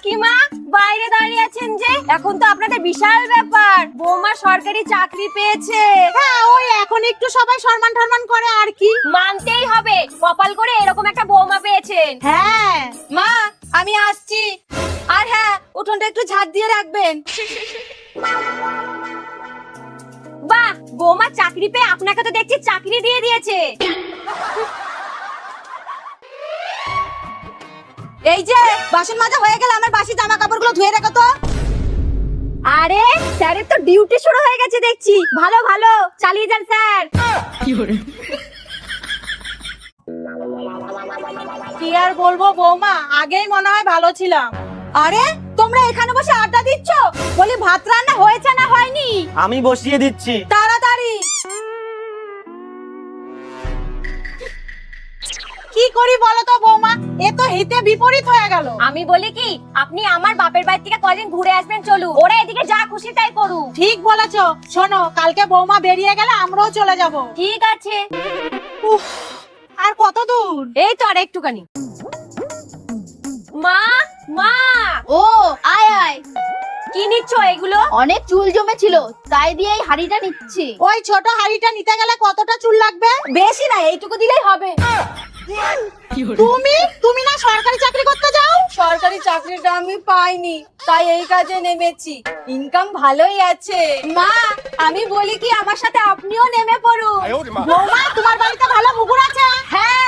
কাকিমা বাইরে দাঁড়িয়ে আছেন যে? এখন তো আপনাদের বিশাল ব্যাপার, বৌমা সরকারি চাকরি পেয়েছে। হ্যাঁ, ওই এখন একটু সবাই সম্মান টম্মান করে আর কি। মানতেই হবে, কপাল করে এরকম একটা বৌমা পেয়েছেন। হ্যাঁ মা, আমি আসছি। আর হ্যাঁ, উঠোনটা একটু ঝাড় দিয়ে রাখবেন। বাহ, বৌমা চাকরি পেয়ে আপনাকে তো দেখছি চাকরি দিয়ে দিয়েছে। এই যে বাসন মাজা হয়ে গেল, আমার বাসি জামা কাপড়গুলো ধুয়ে রেখো তো। আরে স্যারের তো ডিউটি শুরু হয়ে গেছে দেখছি। ভালো ভালো, চালিয়ে যান স্যার। কি আর বলবো বৌমা, আগেই মনে হয় ভালো ছিলাম। আরে তোমরা এখানে বসে আড্ডা দিচ্ছ? বলি ভাত রান্না হয়েছে না হয়নি? আমি বসিয়ে দিচ্ছি। তাড়াতাড়ি। কি করি বলো তো বৌমা, এ তো হিতে বিপরীত হয়ে গেল। আমি বলি কি, আপনি আমার বাপের বাড়ি থেকে কদিন ঘুরে আসবেন, চলুন। ওরা এদিকে যা খুশি তাই করুক। ঠিক বলেছো। শোনো, কালকে বৌমা বেরিয়ে গেলে আমরাও চলে যাব। ঠিক আছে। উফ, আর কত দূর? এই তো আর একটুখানি। মা, মা, ও আয় আয়, কি নিচ্ছ এগুলো? অনেক চুল জমেছিল তাই দিয়ে এই হাড়িটা নিচ্ছি। ওই ছোট হাড়িটা নিতে গেলে কতটা চুল লাগবে? বেশি না, এইটুকু দিলেই হবে। তুমি না সরকারি চাকরি করতে যাও? সরকারি চাকরিটা আমি পাইনি, তাই এই কাজে নেমেছি। ইনকাম ভালোই আছে। মা, আমি বলি কি, আমার সাথে আপনিও নেমে পড়ুন। বৌমা, তোমার বাড়িতে ভালো মুগুর আছে? হ্যাঁ।